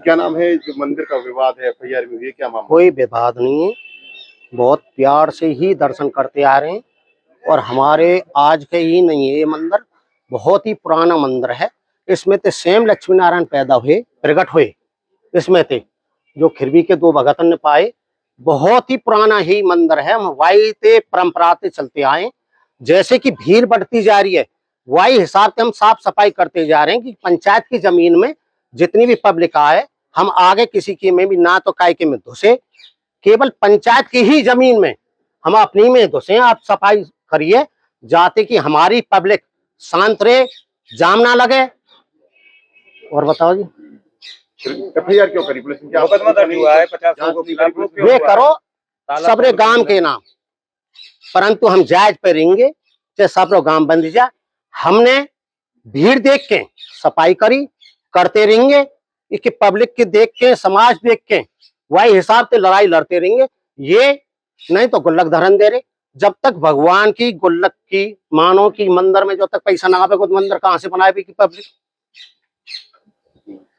क्या नाम है जो मंदिर का विवाद है, एफआईआर में हुई है, क्या मामला? कोई विवाद नहीं है, बहुत प्यार से ही दर्शन करते आ रहे हैं। और हमारे आज के ही नहीं है, ये मंदिर बहुत ही पुराना मंदिर है। इसमें तो स्वयं लक्ष्मी नारायण पैदा हुए, प्रकट हुए इसमें थे, जो खिरवी के दो भगतन ने पाए। बहुत ही पुराना ही मंदिर है। हम वाई ते परंपरा से चलते आए। जैसे कि भीड़ बढ़ती जा रही है, वही हिसाब से हम साफ सफाई करते जा रहे हैं कि पंचायत की जमीन में जितनी भी पब्लिक आए, हम आगे किसी की में भी ना तो काय के में घुसे, केवल पंचायत की ही जमीन में हम अपनी में घुसे। आप सफाई करिए जाते कि हमारी पब्लिक शांत रहे, जाम ना लगे। और बताओ जी, एफआईआर क्यों करी पुलिस ने? क्या मुकदमा दर्ज हुआ है 50 लोगों के खिलाफ? वे करो सबरे गांव के नाम, परंतु हम जायज पे रहेंगे चाहे सबरो गांव बंद जा। हमने भीड़ देख के सफाई करी, करते रहेंगे कि पब्लिक के देख के, समाज देख के वही हिसाब से लड़ाई लड़ते रहेंगे। ये नहीं तो गुल्लक धरन दे रहे। जब तक भगवान की गुल्लक की मानो की मंदिर में जब तक पैसा ना आवे, मंदिर कहां से बनाए की पब्लिक?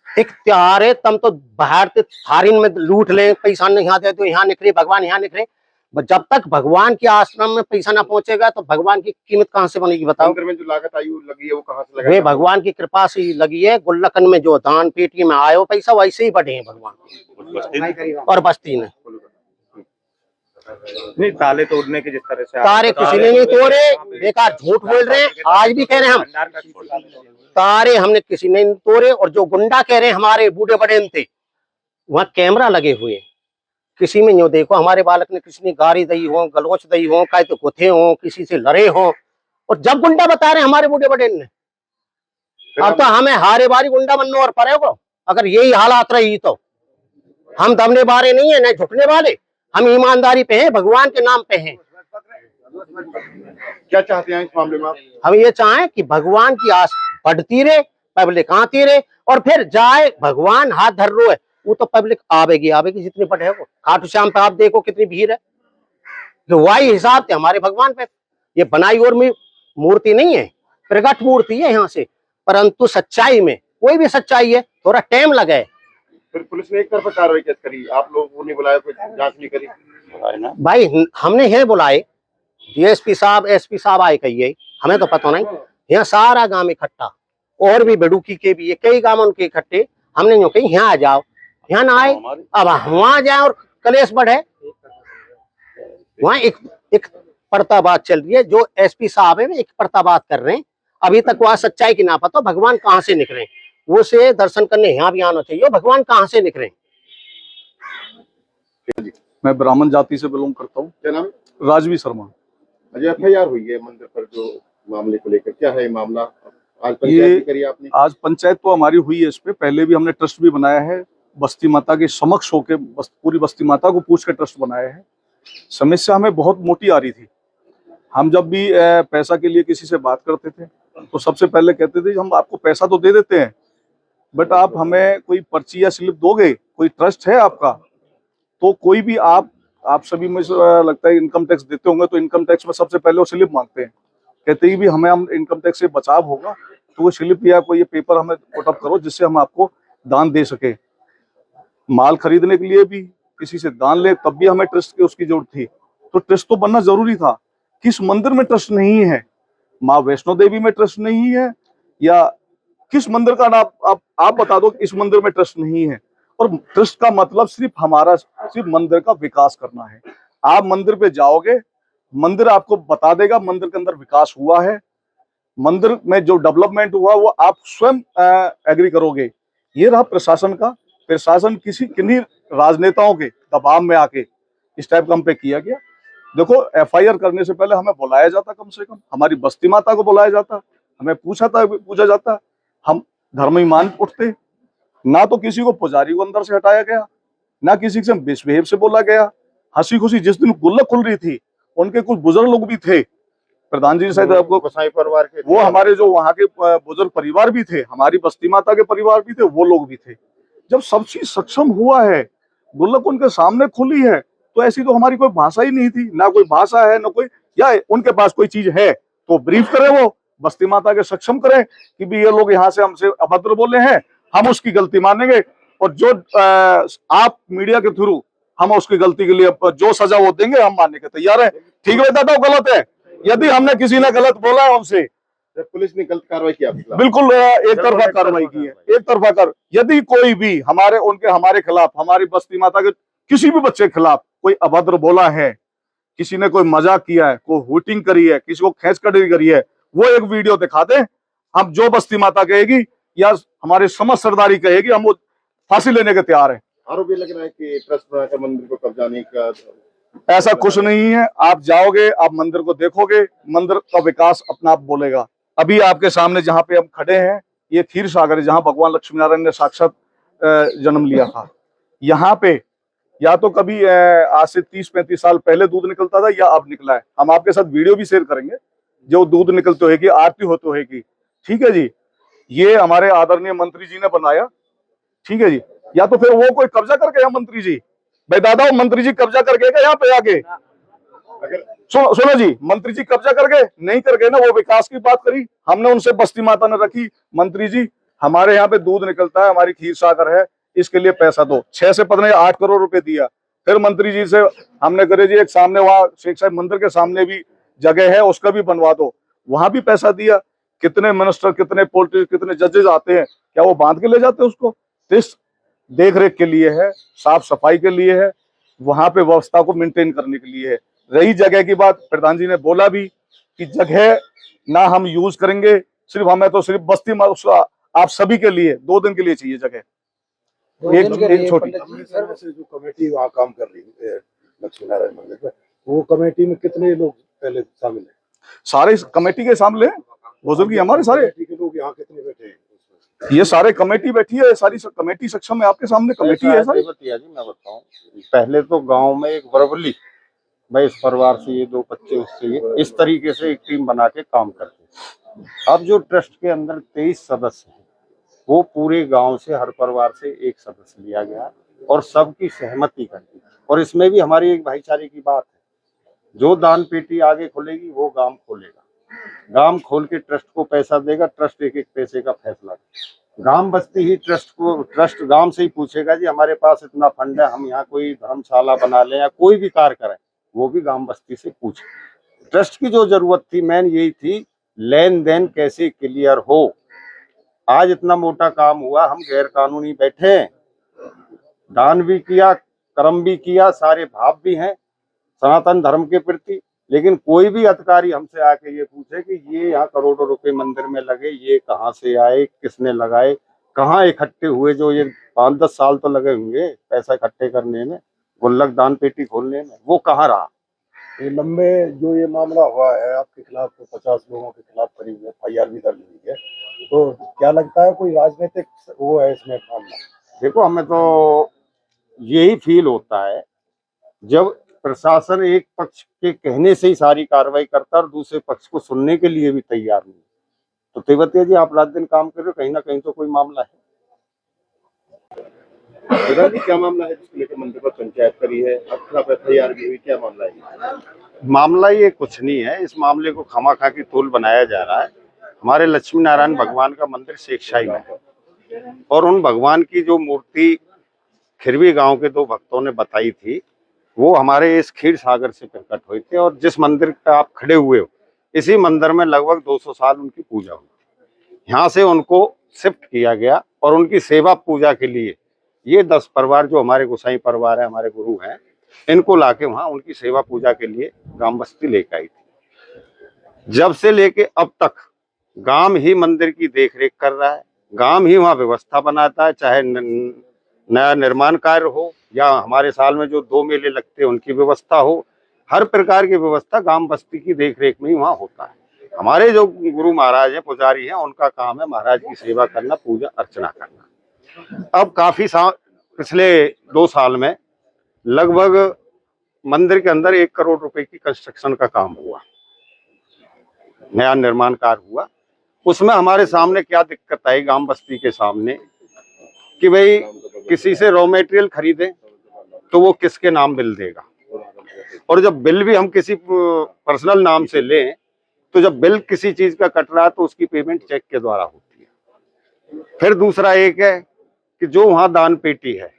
एक त्योहार है, तम तो बाहर से थारिन में लूट ले, पैसा नहीं यहाँ दे तो यहाँ निकले, भगवान यहाँ निकले। जब तक भगवान के आश्रम में पैसा ना पहुंचेगा तो भगवान की कीमत कहां से बनेगी बताओ? मंदिर में जो लागत आई लगी है वो कहां से लगी? वे भगवान की कृपा से लगी है। गुल्लकन में जो दान पेटी में आयो पैसा वैसे ही बढ़े हैं भगवान और बस्ती में। नहीं, ताले तोड़ने की जिस तरह से तारे किसी ने नहीं तोड़े, बेकार झूठ बोल रहे हैं। आज भी कह रहे हैं हम, तारे हमने किसी ने नहीं तोड़े। और जो गुंडा कह रहे हैं हमारे बूढ़े बड़े थे, वहाँ कैमरा लगे हुए, किसी में यूं देखो हमारे बालक ने किसी ने गाड़ी दी हो, गलोच दी हो, कहे तो गुथे हो, किसी से लड़े हो। और जब गुंडा बता रहे हैं हमारे बूढ़े बड़े ने, अब तो हमें हारे बारी गुंडा बनने और पड़ेगा। अगर यही हालात रही तो हम दबने वाले नहीं है, न झुकने वाले। हम ईमानदारी पे हैं, भगवान के नाम पे हैं। क्या चाहते हैं इस मामले में आप? हम ये चाहें कि भगवान की आस बढ़ती रहे, पब्लिक आती रहे, और फिर जाए भगवान हाथ धर रो है वो तो पब्लिक आवेगी आवेगी जितनी पड़े हो। खाटू श्याम पे आप देखो कितनी भीड़ है। तो वही हिसाब से हमारे भगवान पे, ये बनाई और मूर्ति नहीं है, प्रगट मूर्ति है यहाँ से। परंतु सच्चाई में कोई भी सच्चाई है, थोड़ा टाइम लगे। फिर पुलिस ने एक तरफा कार्रवाई कैसे करी? आप लोगों को नहीं बुलाया, कोई जांच नहीं करी? भाई हमने है बुलाए, डीएसपी साहब, एसपी साहब आए, कहिए हमें तो पता नहीं। यहाँ सारा गांव इकट्ठा, और भी बेडूकी के भी कई गांव उनके इकट्ठे। हमने यूं कही यहाँ आ जाओ, यहाँ ना आए, अब वहां जाए और कलेश बढ़े। वहां एक पर्दा बात चल रही है, जो एसपी साहब है एक पर्दा बात कर रहे हैं। अभी तक वहां सच्चाई की ना पता भगवान कहाँ से निकले। वो से दर्शन करने यहाँ भी आना चाहिए, भगवान कहाँ से निकले। मैं ब्राह्मण जाति से बिलोंग करता हूँ। क्या नाम? राजवी शर्मा। अजय, एफआईआर हुई है मंदिर पर जो मामले को लेकर, क्या है मामला? आज पंचायत भी करी आपने? आज पंचायत तो हमारी हुई है, इस पे पहले भी हमने ट्रस्ट भी बनाया है। बस्ती माता के समक्ष होके पूरी बस्ती माता को पूछ के ट्रस्ट बनाया है। समस्या हमें बहुत मोटी आ रही थी। हम जब भी पैसा के लिए किसी से बात करते थे तो सबसे पहले कहते थे हम आपको पैसा तो दे देते हैं, बट आप हमें कोई पर्ची या स्लिप दोगे, कोई ट्रस्ट है आपका? तो कोई भी आप सभी में लगता है इनकम टैक्स देते होंगे, तो इनकम टैक्स में सबसे पहले वो स्लिप मांगते हैं। कहते ही भी हमें हम इनकम टैक्स से बचाव होगा तो वो स्लिप या कोई ये पेपर हमें पुटअप करो जिससे हम आपको दान दे सके। माल खरीदने के लिए भी किसी से दान ले तब भी हमें ट्रस्ट की उसकी जरूरत थी। तो ट्रस्ट तो बनना जरूरी था। किस मंदिर में ट्रस्ट नहीं है? माँ वैष्णो देवी में ट्रस्ट नहीं है, या किस मंदिर का आप बता दो इस मंदिर में ट्रस्ट नहीं है। और ट्रस्ट का मतलब सिर्फ मंदिर का विकास करना है। आप मंदिर पे जाओगे, मंदिर आपको बता देगा मंदिर के अंदर विकास हुआ है, मंदिर में जो डेवलपमेंट हुआ वो आप स्वयं एग्री करोगे। ये रहा प्रशासन का। प्रशासन किन्हीं राजनेताओं के दबाव में आके इस टाइप का हम पे किया गया। देखो, एफआईआर करने से पहले हमें बुलाया जाता, कम से कम हमारी बस्ती माता को बुलाया जाता, हमें पूछा जाता, हम धर्म ईमान उठते। ना तो किसी को पुजारी को अंदर से हटाया गया, ना किसी से मिसबिहेव से बोला गया। हंसी खुशी जिस दिन गुल्लक खुल रही थी, उनके कुछ बुजुर्ग लोग भी थे, प्रधान जी शायद आपको, गोसाई परिवार के, वो हमारे जो वहाँ के बुजुर्ग परिवार भी थे, हमारी बस्ती माता के परिवार भी थे, वो लोग भी थे। जब सब चीज सक्षम हुआ है, गुल्लक उनके सामने खुली है, तो ऐसी तो हमारी कोई भाषा ही नहीं थी। ना कोई भाषा है, ना कोई, या उनके पास कोई चीज है तो ब्रीफ करे, वो बस्ती माता के सक्षम करें कि भी ये लोग यहाँ से हमसे अभद्र बोले हैं, हम उसकी गलती मानेंगे और जो आप मीडिया के थ्रू हम उसकी गलती के लिए जो सजा वो देंगे, हम मानने के तैयार हैं। ठीक है दादा, गलत है, यदि हमने किसी ने गलत बोला है हमसे, जब पुलिस ने गलत कार्रवाई की आपके खिलाफ, बिल्कुल एक तरफा कार्रवाई की है, एक तरफा कर। यदि कोई भी हमारे खिलाफ, हमारी बस्ती माता के किसी भी बच्चे के खिलाफ कोई अभद्र बोला है, किसी ने कोई मजाक किया है, कोई हुटिंग करी है, किसी को खींच कटरी करी है, वो एक वीडियो दिखा दे। हम जो बस्ती माता कहेगी या हमारी समझ सरदारी कहेगी, हम वो फांसी लेने के तैयार हैं। आरोप ये लग रहा है कि ट्रस्ट बनाकर मंदिर को कब्जाने का। ऐसा कुछ नहीं है, आप जाओगे, आप मंदिर को देखोगे, मंदिर का विकास अपना आप बोलेगा। अभी आपके सामने जहाँ पे हम खड़े हैं, ये क्षीर सागर है, जहाँ भगवान लक्ष्मी नारायण ने साक्षात जन्म लिया था। यहाँ पे या तो कभी आज से 30-35 साल पहले दूध निकलता था, या अब निकला है। हम आपके साथ वीडियो भी शेयर करेंगे, जो दूध निकलते होगी, आरती होते होगी। ठीक है जी, ये हमारे आदरणीय मंत्री जी ने बनाया। ठीक है जी, या तो फिर वो कोई कब्जा करके है मंत्री जी, भाई दादा, मंत्री जी कब्जा करके गए यहाँ पे आके। अगर सुनो जी, मंत्री जी कब्जा कर गए नहीं कर गए ना, वो विकास की बात करी, हमने उनसे बस्ती माता ने रखी, मंत्री जी हमारे यहाँ पे दूध निकलता है, हमारी क्षीर सागर है, इसके लिए पैसा दो। 6 से 8 करोड़ रुपए दिया। फिर मंत्री जी से हमने करे जी, एक सामने वहाँ शेख साहब मंदिर के सामने भी जगह है, उसका भी बनवा दो, वहां भी पैसा दिया। कितने मिनिस्टर, कितने पॉलिटिक्स, कितने जजेस आते हैं, क्या वो बांध के ले जाते हैं उसको? इस देख रेख के लिए है, साफ सफाई के लिए है, वहां पे व्यवस्था को मेंटेन करने के लिए है। रही जगह की बात, प्रधान जी ने बोला भी कि जगह ना हम यूज करेंगे, सिर्फ हमें तो सिर्फ बस्ती आप सभी के लिए 2 दिन के लिए चाहिए जगह, एक छोटी। जो कमेटी वहाँ काम कर रही है लक्ष्मी नारायण मंदिर पे, वो कमेटी में कितने लोग पहले शामिल है? सारे कमेटी के सामने बुजुर्ग हमारे सारे कमेटी के लोग यहाँ कितने बैठे हैं? ये सारे कमेटी बैठी है, सारी कमेटी सक्षम है, आपके सामने कमेटी है सारी। जी मैं बताऊं, पहले तो गांव में एक बरवली, भाई इस परिवार से ये 2 बच्चे, उससे ये, इस तरीके से एक टीम बना के काम करते। अब जो ट्रस्ट के अंदर 23 सदस्य हैं, वो पूरे गांव से, हर परिवार से एक सदस्य लिया गया और सबकी सहमति करके। और इसमें भी हमारी एक भाईचारे की बात है, जो दान पेटी आगे खुलेगी वो गांव खोलेगा, गांव खोल के ट्रस्ट को पैसा देगा, ट्रस्ट एक पैसे का फैसला करेगा। गांव बस्ती ही ट्रस्ट गांव से ही पूछेगा जी हमारे पास इतना फंड है, हम यहाँ कोई धर्मशाला बना लें या कोई भी कार्य करें, वो भी गांव बस्ती से पूछे। ट्रस्ट की जो जरूरत थी मेन यही थी, लेन देन कैसे क्लियर हो। आज इतना मोटा काम हुआ, हम गैर कानूनी बैठे, दान भी किया, कर्म भी किया, सारे भाव भी हैं सनातन धर्म के प्रति, लेकिन कोई भी अधिकारी हमसे आके ये पूछे कि ये यहाँ करोड़ों रुपए मंदिर में लगे, ये कहाँ से आए, किसने लगाए, कहाँ इकट्ठे हुए, जो ये 5-10 साल तो लगे होंगे पैसा इकट्ठे करने में, गुल्लक दान पेटी खोलने में, वो कहाँ रहा? ये लंबे जो ये मामला हुआ है आपके खिलाफ, तो 50 लोगों के खिलाफ करीब FIR भी दर्ज हुई है, तो क्या लगता है कोई राजनीतिक वो है इसमें मामला? देखो, हमें तो यही फील होता है जब प्रशासन एक पक्ष के कहने से ही सारी कार्रवाई करता है और दूसरे पक्ष को सुनने के लिए भी तैयार नहीं। तो तेवतिया जी, आप रात दिन काम कर रहे हो, कहीं ना कहीं तो कोई मामला है। जी क्या मामला है जिसको लेकर मंदिर पर पंचायत करी है, अब खिलाफ FIR भी हुई, क्या मामला है? मामला ये कुछ नहीं है, इस मामले को खामाखा की तूल बनाया जा रहा है। हमारे लक्ष्मी नारायण भगवान का मंदिर शेखशाही में है, और उन भगवान की जो मूर्ति खिरवी गांव के 2 भक्तों ने बताई थी, वो हमारे इस क्षीर सागर से प्रकट हुए थे। और जिस मंदिर पे आप खड़े हुए हो, इसी मंदिर में लगभग 200 साल उनकी पूजा हुई। यहाँ से उनको शिफ्ट किया गया और उनकी सेवा पूजा के लिए ये 10 परिवार जो हमारे गोसाई परिवार है, हमारे गुरु हैं, इनको लाके वहाँ उनकी सेवा पूजा के लिए गांव बस्ती लेकर आई थी। जब से लेके अब तक गांव ही मंदिर की देखरेख कर रहा है, गांव ही वहाँ व्यवस्था बनाता है, चाहे नया निर्माण कार्य हो या हमारे साल में जो 2 मेले लगते हैं उनकी व्यवस्था हो, हर प्रकार की व्यवस्था गांव बस्ती की देखरेख में ही वहाँ होता है। हमारे जो गुरु महाराज हैं, पुजारी हैं, उनका काम है महाराज की सेवा करना, पूजा अर्चना करना। अब काफी पिछले 2 साल में लगभग मंदिर के अंदर 1 करोड़ रुपए की कंस्ट्रक्शन का काम हुआ, नया निर्माण कार्य हुआ। उसमें हमारे सामने क्या दिक्कत आई गांव बस्ती के सामने कि भाई किसी से रॉ मटेरियल खरीदें तो वो किसके नाम बिल देगा, और जब बिल भी हम किसी पर्सनल नाम से लें तो जब बिल किसी चीज का कट रहा है तो उसकी पेमेंट चेक के द्वारा होती है। फिर दूसरा एक है कि जो वहाँ दान पेटी है,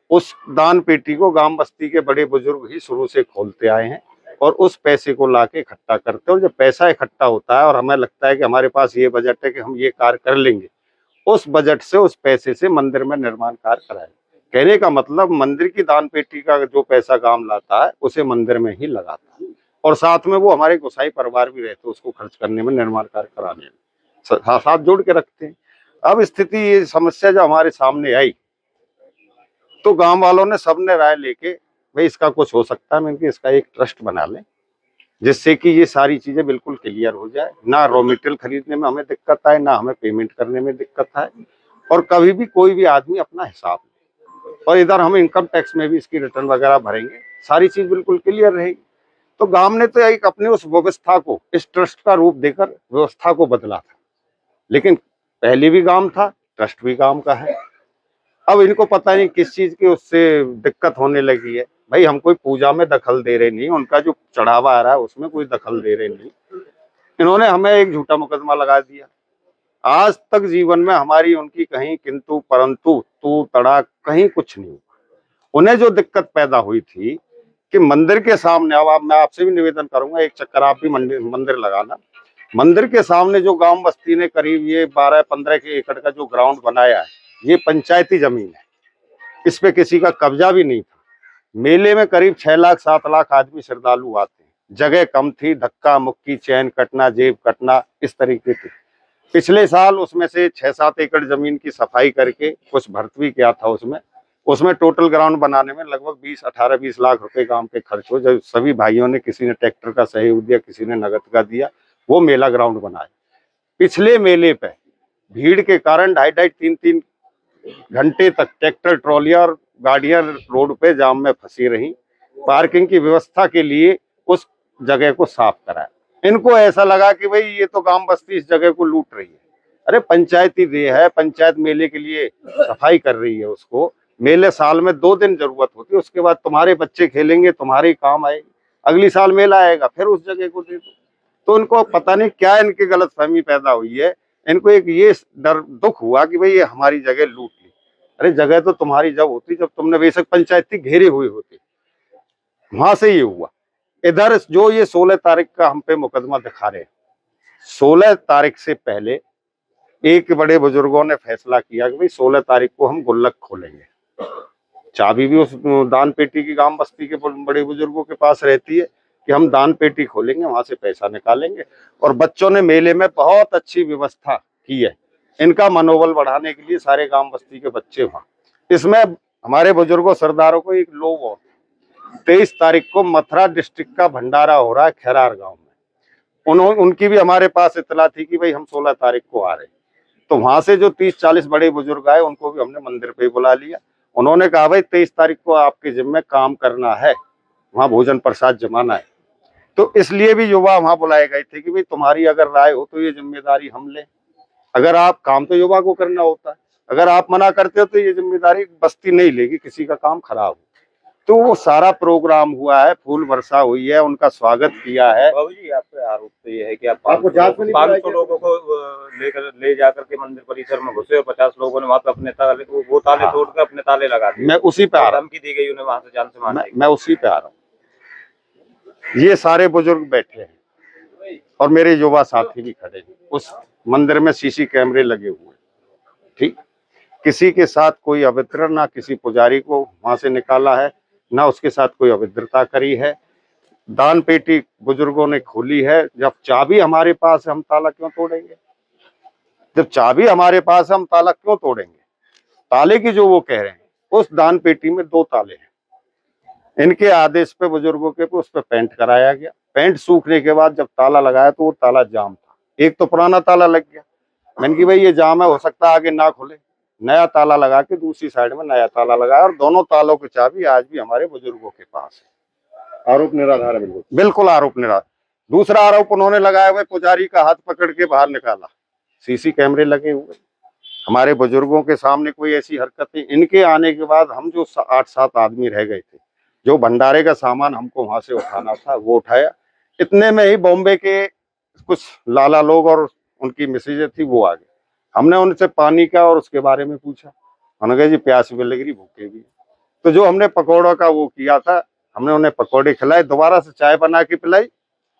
उस दान पेटी को गांव बस्ती के बड़े बुजुर्ग ही शुरू से खोलते आए हैं और उस पैसे को लाके इकट्ठा करते हैं। और जब पैसा इकट्ठा होता है और हमें लगता है कि हमारे पास ये बजट है कि हम ये कार्य कर लेंगे, उस बजट से, उस पैसे से मंदिर में निर्माण कार्य कराए। कहने का मतलब मंदिर की दान पेटी का जो पैसा गांव लाता है उसे मंदिर में ही लगाता है और साथ में वो हमारे गोसाई परिवार भी रहते हैं उसको खर्च करने में, निर्माण कार्य कराने में साथ जोड़ के रखते हैं। अब स्थिति, ये समस्या जब हमारे सामने आई तो गांव वालों ने सबने राय लेके भाई इसका कुछ हो सकता है, मैंने इसका एक ट्रस्ट बना लें जिससे कि ये सारी चीजें बिल्कुल क्लियर हो जाए, ना रॉ मटेरियल खरीदने में हमें दिक्कत आए, ना हमें पेमेंट करने में दिक्कत आए, और कभी भी कोई भी आदमी अपना हिसाब ले। और इधर हम इनकम टैक्स में भी इसकी रिटर्न वगैरह भरेंगे, सारी चीज बिल्कुल क्लियर रहेगी। तो गांव ने तो एक अपने उस व्यवस्था को, इस ट्रस्ट का रूप देकर व्यवस्था को बदला था, लेकिन पहले भी गांव था, ट्रस्ट भी गांव का है। अब इनको पता नहीं किस चीज की उससे दिक्कत होने लगी है। भाई हम कोई पूजा में दखल दे रहे नहीं, उनका जो चढ़ावा आ रहा है उसमें कोई दखल दे रहे नहीं। इन्होंने हमें एक झूठा मुकदमा लगा दिया। आज तक जीवन में हमारी उनकी कहीं किंतु परंतु तू तड़ा कहीं कुछ नहीं हुआ। उन्हें जो दिक्कत पैदा हुई थी कि मंदिर के सामने, अब मैं आपसे भी निवेदन करूंगा, एक चक्कर आप भी मंदिर लगाना। मंदिर के सामने जो गांव बस्ती ने करीब ये 12-15 के एकड़ का जो ग्राउंड बनाया है, ये पंचायती जमीन है, इस पे किसी का कब्जा भी नहीं था। मेले में करीब 6 लाख 7 लाख आदमी श्रद्धालु आते हैं, जगह कम थी, धक्का मुक्की, चैन कटना, जेब कटना, इस तरीके की। पिछले साल उसमें से 6-7 एकड़ जमीन की सफाई करके कुछ भर्त भी किया था उसमें टोटल ग्राउंड बनाने में लगभग 18-20 लाख रुपए गांव के खर्च हो। जब सभी भाइयों ने, किसी ने ट्रैक्टर का सहयोग दिया, किसी ने नगद का दिया, वो मेला ग्राउंड बनाया। पिछले मेले पे भीड़ के कारण 2.5-3 घंटे तक ट्रैक्टर, ट्रॉलियां और गाड़ियां रोड पे जाम में फंसी रही। पार्किंग की व्यवस्था के लिए उस जगह को साफ कराया। इनको ऐसा लगा कि भाई ये तो गांव बस्ती इस जगह को लूट रही है। अरे पंचायती देय है, पंचायत मेले के लिए सफाई कर रही है उसको। मेले साल में 2 दिन जरूरत होती है, उसके बाद तुम्हारे बच्चे खेलेंगे, तुम्हारे काम आएगी, अगली साल मेला आएगा, फिर उस जगह को दे दो। तो इनको पता नहीं क्या इनकी गलतफहमी पैदा हुई है। इनको एक ये डर, दुख हुआ कि भाई ये हमारी जगह लूट ली। अरे जगह तो तुम्हारी जब होती जब तुमने बेशक पंचायती घेरे हुए होते, वहां से ये हुआ। इधर जो ये 16 तारीख का हम पे मुकदमा दिखा रहे हैं, 16 तारीख से पहले एक बड़े बुजुर्गों ने फैसला किया कि भाई 16 तारीख को हम गुल्लक खोलेंगे। चाबी भी उस दान पेटी की गांव बस्ती के बड़े बुजुर्गों के पास रहती है कि हम दान पेटी खोलेंगे, वहां से पैसा निकालेंगे। और बच्चों ने मेले में बहुत अच्छी व्यवस्था की है इनका मनोबल बढ़ाने के लिए, सारे गांव बस्ती के बच्चे वहां। इसमें हमारे बुजुर्गों, सरदारों को एक लोग और 23 तारीख को मथुरा डिस्ट्रिक्ट का भंडारा हो रहा है खैरार गांव में। उनकी भी हमारे पास इतला थी कि भाई हम 16 तारीख को आ रहे हैं। तो वहां से जो 30-40 बड़े बुजुर्ग आए, उनको भी हमने मंदिर पे बुला लिया। उन्होंने कहा भाई 23 तारीख को आपके जिम्मे काम करना है, वहां भोजन प्रसाद जमाना है। तो इसलिए भी युवा वहां बुलाए गए थे कि भाई तुम्हारी अगर राय हो तो ये जिम्मेदारी हम लें। अगर आप, काम तो युवा को करना होता है, अगर आप मना करते हो तो ये जिम्मेदारी बस्ती नहीं लेगी, किसी का काम खराब हो। तो वो सारा प्रोग्राम हुआ है, फूल वर्षा हुई है, उनका स्वागत किया है। बाबू जी, आप पे आरोप तो ये है कि आप आपको जांच में नहीं 500 लोगों को ले जाकर के मंदिर परिसर में घुसे और 50 लोगों ने वहां पे अपने ताले, वो ताले हाँ। तोड़कर अपने ताले लगा दिए। मैं उसी पे आ रहा हूँ, धमकी दी गई उन्हें वहां से जान से मारने की। मैं उसी पे आ रहा हूँ। ये सारे बुजुर्ग बैठे हैं और मेरे युवा साथी भी खड़े हैं। उस मंदिर में सीसी कैमरे लगे हुए, ठीक, किसी के साथ कोई अभद्र, ना किसी पुजारी को वहां से निकाला है, ना उसके साथ कोई अभद्रता करी है। दान पेटी बुजुर्गों ने खोली है। जब चाबी हमारे पास है, हम ताला क्यों तोड़ेंगे? जब चाबी हमारे पास है, हम ताला क्यों तोड़ेंगे? ताले की जो वो कह रहे हैं, उस दान पेटी में 2 ताले हैं। इनके आदेश पे बुजुर्गों के उस पर पेंट कराया गया। पेंट सूखने के बाद जब ताला लगाया तो वो ताला जाम था। एक तो पुराना ताला लग गया, मैंने कि भाई ये जाम है, हो सकता है आगे ना खुले। नया ताला लगा के दूसरी साइड में नया ताला लगाया और दोनों तालों की चाबी आज भी हमारे बुजुर्गों के पास है। आरोप निराधार है बिल्कुल। बिल्कुल आरोप निराधार। दूसरा आरोप उन्होंने लगाया हुआ, पुजारी का हाथ पकड़ के बाहर निकाला। सीसी कैमरे लगे हुए, हमारे बुजुर्गों के सामने कोई ऐसी हरकत नहीं। इनके आने के बाद हम जो 8-7 आदमी रह गए थे, जो भंडारे का सामान हमको वहां से उठाना था वो उठाया। इतने में ही बॉम्बे के कुछ लाला लोग और उनकी मैसेज थी वो आ गए। हमने उनसे पानी का और उसके बारे में पूछा उन्होंने कहा जी प्यास भी लग रही भूखे भी। तो जो हमने पकौड़ों का वो किया था, हमने उन्हें पकौड़े खिलाए, दोबारा से चाय बना के पिलाई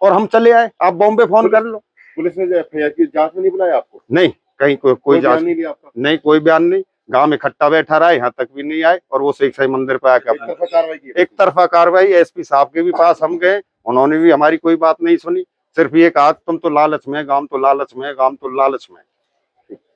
और हम चले आए। आप बॉम्बे फोन कर लो। पुलिस ने जो एफआईआर की जांच में नहीं बुलाया आपको? नहीं, कहीं कोई बयान जांच नहीं लिया आपका? नहीं, कोई बयान नहीं। गांव इकट्ठा बैठा रहा, यहाँ तक भी नहीं आए और वो शेख शाही मंदिर पे आके एक तरफा कार्रवाई की? एक तरफा कार्रवाई। एसपी साहब के भी पास हम गए, उन्होंने भी हमारी कोई बात नहीं सुनी, सिर्फ ये कहा तुम तो लालच में, गांव तो लालच में, गांव तो लालच में।